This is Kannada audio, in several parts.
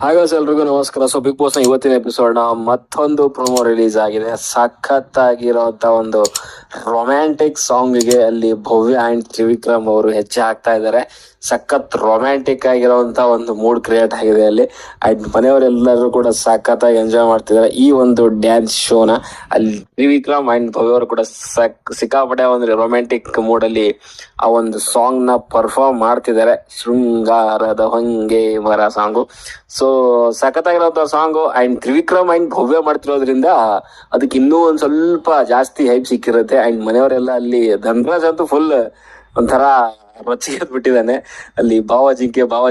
ಹಾಗಾದ್ರೆ ಎಲ್ರಿಗೂ ನಮಸ್ಕಾರ. ಸೊ ಬಿಗ್ ಬಾಸ್ ನ ಇವತ್ತಿನ ಎಪಿಸೋಡ್ ನ ಮತ್ತೊಂದು ಪ್ರೊಮೋ ರಿಲೀಸ್ ಆಗಿದೆ. ಸಖತ್ತಾಗಿರೋಂತ ಒಂದು ರೊಮ್ಯಾಂಟಿಕ್ ಸಾಂಗ್ ಗೆ ಅಲ್ಲಿ ಭವ್ಯ ಅಂಡ್ ತ್ರಿವಿಕ್ರಮ್ ಅವರು ಹೆಜ್ಜೆ ಹಾಕ್ತಾ ಇದ್ದಾರೆ. ಸಖತ್ ರೊಮ್ಯಾಂಟಿಕ್ ಆಗಿರುವಂತ ಒಂದು ಮೂಡ್ ಕ್ರಿಯೇಟ್ ಆಗಿದೆ ಅಲ್ಲಿ. ಅಂಡ್ ಮನೆಯವರೆಲ್ಲರೂ ಕೂಡ ಸಖತ್ತಾಗಿ ಎಂಜಾಯ್ ಮಾಡ್ತಿದ್ದಾರೆ ಈ ಒಂದು ಡ್ಯಾನ್ಸ್ ಶೋನ. ಅಲ್ಲಿ ತ್ರಿವಿಕ್ರಮ್ ಅಂಡ್ ಭವ್ಯ ಅವರು ಕೂಡ ಸಿಕ್ಕಾಪಟ್ಟೆ ಒಂದು ರೊಮ್ಯಾಂಟಿಕ್ ಮೂಡ್ ಅಲ್ಲಿ ಆ ಒಂದು ಸಾಂಗ್ ನ ಪರ್ಫಾರ್ಮ್ ಮಾಡ್ತಿದ್ದಾರೆ. ಶೃಂಗಾರದ ಹೊಂಗೆ ಮರ ಸಾಂಗು. ಸೊ ಸಖತ್ತಾಗಿರೋಂಥ song. And Trivikram and Bhavya ಮಾಡ್ತಿರೋದ್ರಿಂದ ಅದಕ್ಕೆ ಇನ್ನೂ ಒಂದ್ ಸ್ವಲ್ಪ ಜಾಸ್ತಿ ಹೈಪ್ ಸಿಕ್ಕಿರುತ್ತೆ. ಅಂಡ್ ಮನೆಯವರೆಲ್ಲ ಅಲ್ಲಿ ಧನ್ರಾಜ್ ಅಂತೂ ಫುಲ್ ಒಂಥರ ರೊಚ್ಚಿಗೆ ಬಿಟ್ಟಿದ್ದಾನೆ ಅಲ್ಲಿ ಭಾವ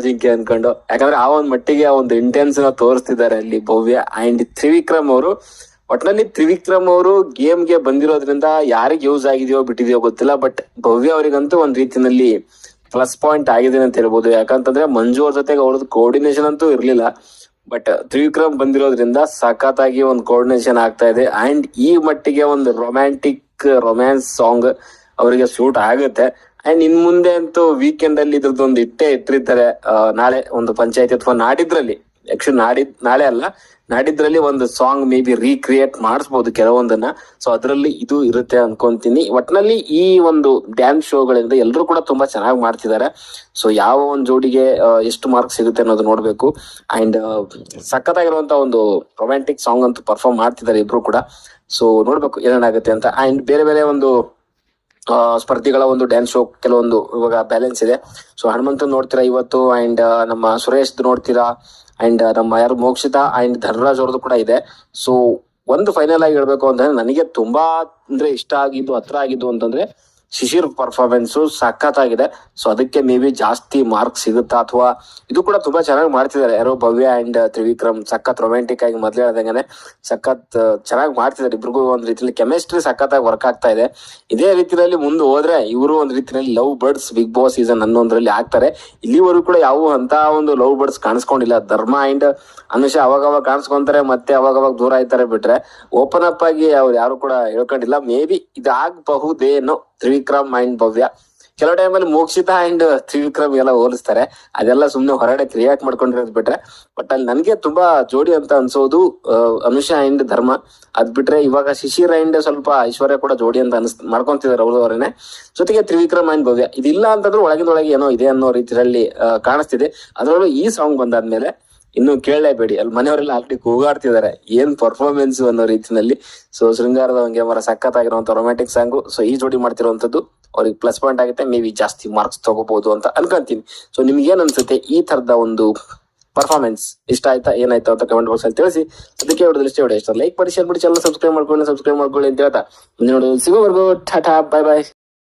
ಜಿಂಕೆ ಅನ್ಕೊಂಡು. ಯಾಕಂದ್ರೆ ಆ ಒಂದ್ ಮಟ್ಟಿಗೆ ಆ ಒಂದು ಇಂಟೆನ್ಸ್ ನ ತೋರಿಸ್ತಿದ್ದಾರೆ ಅಲ್ಲಿ ಭವ್ಯ ಅಂಡ್ ತ್ರಿವಿಕ್ರಮ್ ಅವರು. ಒಟ್ನಲ್ಲಿ ತ್ರಿವಿಕ್ರಮ್ ಅವರು ಗೇಮ್ಗೆ ಬಂದಿರೋದ್ರಿಂದ ಯಾರಿಗೆ ಯೂಸ್ ಆಗಿದೆಯೋ ಬಿಟ್ಟಿದೆಯೋ ಗೊತ್ತಿಲ್ಲ, ಬಟ್ ಭವ್ಯ ಅವರಿಗಂತೂ ಒಂದ್ ರೀತಿಯಲ್ಲಿ ಪ್ಲಸ್ ಪಾಯಿಂಟ್ ಆಗಿದೆ ಅಂತ ಹೇಳ್ಬೋದು. ಯಾಕಂತಂದ್ರೆ ಮಂಜು ಅವ್ರ ಜೊತೆಗೆ ಅವ್ರದ್ದು ಕೋಆರ್ಡಿನೇಷನ್ ಅಂತೂ ಇರ್ಲಿಲ್ಲ, ಬಟ್ ತ್ರಿವಿಕ್ರಮ್ ಬಂದಿರೋದ್ರಿಂದ ಸಖತ್ತಾಗಿ ಒಂದು ಕೋಆರ್ಡಿನೇಷನ್ ಆಗ್ತಾ ಇದೆ. ಅಂಡ್ ಈ ಮಟ್ಟಿಗೆ ಒಂದು ರೊಮ್ಯಾನ್ಸ್ ಸಾಂಗ್ ಅವರಿಗೆ ಸೂಟ್ ಆಗುತ್ತೆ. ಅಂಡ್ ಇನ್ ಮುಂದೆ ಅಂತೂ ವೀಕೆಂಡ್ ಅಲ್ಲಿ ಇದ್ರದ್ದೊಂದು ಇಟ್ಟಿರ್ತಾರೆ. ನಾಳೆ ಒಂದು ಪಂಚಾಯತಿ ಅಥವಾ ನಾಡಿದ್ರಲ್ಲಿ, ಆಕ್ಚುಲಿ ನಾಳೆ ಅಲ್ಲ, ನಾಡಿದ್ರಲ್ಲಿ ಒಂದು ಸಾಂಗ್ ಮೇ ಬಿ ರೀಕ್ರಿಯೇಟ್ ಮಾಡಿಸ್ಬೋದು ಕೆಲವೊಂದನ್ನ. ಸೊ ಅದರಲ್ಲಿ ಇದು ಇರುತ್ತೆ ಅನ್ಕೊಂತೀನಿ. ಒಟ್ನಲ್ಲಿ ಈ ಒಂದು ಡ್ಯಾನ್ಸ್ ಶೋಗಳಿಂದ ಎಲ್ಲರೂ ಕೂಡ ತುಂಬಾ ಚೆನ್ನಾಗಿ ಮಾಡ್ತಿದ್ದಾರೆ. ಸೊ ಯಾವ ಒಂದು ಜೋಡಿಗೆ ಎಷ್ಟು ಮಾರ್ಕ್ಸ್ ಸಿಗುತ್ತೆ ಅನ್ನೋದು ನೋಡ್ಬೇಕು. ಅಂಡ್ ಸಖತ್ತಾಗಿರುವಂತ ಒಂದು ರೊಮ್ಯಾಂಟಿಕ್ ಸಾಂಗ್ ಅಂತೂ ಪರ್ಫಾರ್ಮ್ ಮಾಡ್ತಿದ್ದಾರೆ ಇಬ್ರು ಕೂಡ. ಸೊ ನೋಡ್ಬೇಕು ಏನೇನಾಗುತ್ತೆ ಅಂತ. ಅಂಡ್ ಬೇರೆ ಬೇರೆ ಒಂದು ಸ್ಪರ್ಧಿಗಳ ಒಂದು ಡ್ಯಾನ್ಸ್ ಶೋ ಕೆಲವೊಂದು ಇವಾಗ ಬ್ಯಾಲೆನ್ಸ್ ಇದೆ. ಸೊ ಹನುಮಂತನ್ ನೋಡ್ತೀರಾ ಇವತ್ತು, ಅಂಡ್ ನಮ್ಮ ಸುರೇಶ್ ನೋಡ್ತೀರಾ, ಅಂಡ್ ನಮ್ಮ ಯಾರು ಮೋಕ್ಷಿತಾ ಅಂಡ್ ಧನರಾಜ್ ಅವ್ರದ್ದು ಕೂಡ ಇದೆ. ಸೊ ಒಂದು ಫೈನಲ್ ಆಗಿ ಹೇಳ್ಬೇಕು ಅಂತಂದ್ರೆ ನನಗೆ ತುಂಬಾ ಇಷ್ಟ ಆಗಿದ್ದು, ಹತ್ರ ಆಗಿದ್ದು ಅಂತಂದ್ರೆ ಶಿಶಿರ್ ಪರ್ಫಾರ್ಮೆನ್ಸ್ ಸಖತ್ತಾಗಿದೆ. ಸೊ ಅದಕ್ಕೆ ಮೇ ಬಿ ಜಾಸ್ತಿ ಮಾರ್ಕ್ಸ್ ಸಿಗುತ್ತಾ, ಅಥವಾ ಇದು ಕೂಡ ತುಂಬಾ ಚೆನ್ನಾಗಿ ಮಾಡ್ತಿದ್ದಾರೆ ಯಾರೋ ಭವ್ಯ ಅಂಡ್ ತ್ರಿವಿಕ್ರಮ್. ಸಖತ್ ರೊಮ್ಯಾಂಟಿಕ್ ಆಗಿ ಮೊದ್ಲೇ ಹೇಳ್ದಂಗೆ ಸಖತ್ ಚೆನ್ನಾಗಿ ಮಾಡ್ತಿದ್ದಾರೆ. ಇಬ್ರಿಗೂ ಒಂದ್ ರೀತಿಯಲ್ಲಿ ಕೆಮಿಸ್ಟ್ರಿ ಸಖತ್ತಾಗಿ ವರ್ಕ್ ಆಗ್ತಾ ಇದೆ. ಇದೇ ರೀತಿಯಲ್ಲಿ ಮುಂದೆ ಹೋದ್ರೆ ಇವರು ಒಂದ್ ರೀತಿಯಲ್ಲಿ love birds big boss season 11 ಆಗ್ತಾರೆ. ಇಲ್ಲಿವರೆಗೂ ಕೂಡ ಯಾವ ಅಂತ ಒಂದು ಲವ್ ಬರ್ಡ್ಸ್ ಕಾಣಿಸ್ಕೊಂಡಿಲ್ಲ. ಧರ್ಮ ಅಂಡ್ ಅನುಷಾ ಅವಾಗವಾಗ ಕಾಣಿಸ್ಕೊಂತಾರೆ, ಮತ್ತೆ ಅವಾಗವಾಗ ದೂರ ಆಯ್ತಾರೆ, ಬಿಟ್ರೆ ಓಪನ್ ಅಪ್ ಆಗಿ ಅವ್ರು ಯಾರು ಕೂಡ ಹೇಳ್ಕೊಂಡಿಲ್ಲ. ಮೇ ಬಿ ಇದಾಗಬಹುದೇನೋ ತ್ರಿವಿಕ್ರಮ್ ಅಂಡ್ ಭವ್ಯ. ಕೆಲವು ಟೈಮಲ್ಲಿ ಮೋಕ್ಷಿತಾ ಅಂಡ್ ತ್ರಿವಿಕ್ರಮ್ ಎಲ್ಲ ಹೋಲಿಸ್ತಾರೆ, ಅದೆಲ್ಲ ಸುಮ್ನೆ ಹೊರಗಡೆ ಕ್ರಿಯೇಟ್ ಮಾಡ್ಕೊಂಡಿರೋದು ಬಿಟ್ರೆ. ಬಟ್ ಅಲ್ಲಿ ನನ್ಗೆ ತುಂಬಾ ಜೋಡಿ ಅಂತ ಅನ್ಸೋದು ಅನುಷಾ ಅಂಡ್ ಧರ್ಮ. ಅದ್ ಬಿಟ್ರೆ ಇವಾಗ ಶಿಶಿರ್ ಅಂಡ್ ಸ್ವಲ್ಪ ಐಶ್ವರ್ಯ ಕೂಡ ಜೋಡಿ ಅಂತ ಮಾಡ್ಕೊಂತಿದ್ದಾರೆ ಅವ್ರವರೇನೆ. ಜೊತೆಗೆ ತ್ರಿವಿಕ್ರಮ್ ಅಂಡ್ ಭವ್ಯ ಇದಿಲ್ಲ ಅಂತಂದ್ರೆ ಒಳಗಿನೊಳಗೆ ಏನೋ ಇದೆ ಅನ್ನೋ ರೀತಿಯಲ್ಲಿ ಕಾಣಿಸ್ತಿದೆ. ಅದರಲ್ಲೂ ಈ ಸಾಂಗ್ ಬಂದಾದ್ಮೇಲೆ ಇನ್ನು ಕೇಳಲೇಬೇಡಿ, ಅಲ್ಲಿ ಮನೆಯವರೆಲ್ಲ ಆಲ್ರೆಡಿ ಕೂಗಾಡ್ತಿದ್ದಾರೆ ಏನ್ ಪರ್ಫಾರ್ಮೆನ್ಸ್ ಅನ್ನೋ ರೀತಿಯಲ್ಲಿ. ಸೊ ಶೃಂಗಾರದ ಹಂಗೆ ಮರ ಸಖತ್ತಾಗಿರುವಂತ ರೊಮ್ಯಾಂಟಿಕ್ ಸಾಂಗು. ಸೊ ಈ ಜೋಡಿ ಮಾಡ್ತಿರುವಂತದ್ದು ಅವ್ರಿಗೆ ಪ್ಲಸ್ ಪಾಯಿಂಟ್ ಆಗುತ್ತೆ. ಮೇ ಬಿ ಜಾಸ್ತಿ ಮಾರ್ಕ್ಸ್ ತಗೋಬಹುದು ಅಂತ ಅನ್ಕೊಂತೀನಿ. ಸೊ ನಿಮ್ಗೆ ಏನ್ ಅನ್ಸುತ್ತೆ ಈ ತರದ ಒಂದು ಪರ್ಫಾರ್ಮೆನ್ಸ್? ಇಷ್ಟ ಆಯ್ತಾ ಏನಾಯ್ತು ಅಂತ ಕಮೆಂಟ್ ಬಾಕ್ಸ್ ಅಲ್ಲಿ ತಿಳಿಸಿ. ಅದಕ್ಕೆ ವಿಡಿಯೋ ಇಷ್ಟ ಲೈಕ್ ಮಾಡಿ, ಶೇರ್ ಮಾಡಿ, ಚಾನಲ್ ಸಬ್ಸ್ಕ್ರೈಬ್ ಮಾಡ್ಕೊಳ್ಳಿ ಅಂತ ಹೇಳ್ತಾ ಮುಂದಿನ ಸಿಗೋವರೆಗೂ ಟಾಟಾ, ಬೈ ಬಾಯ್.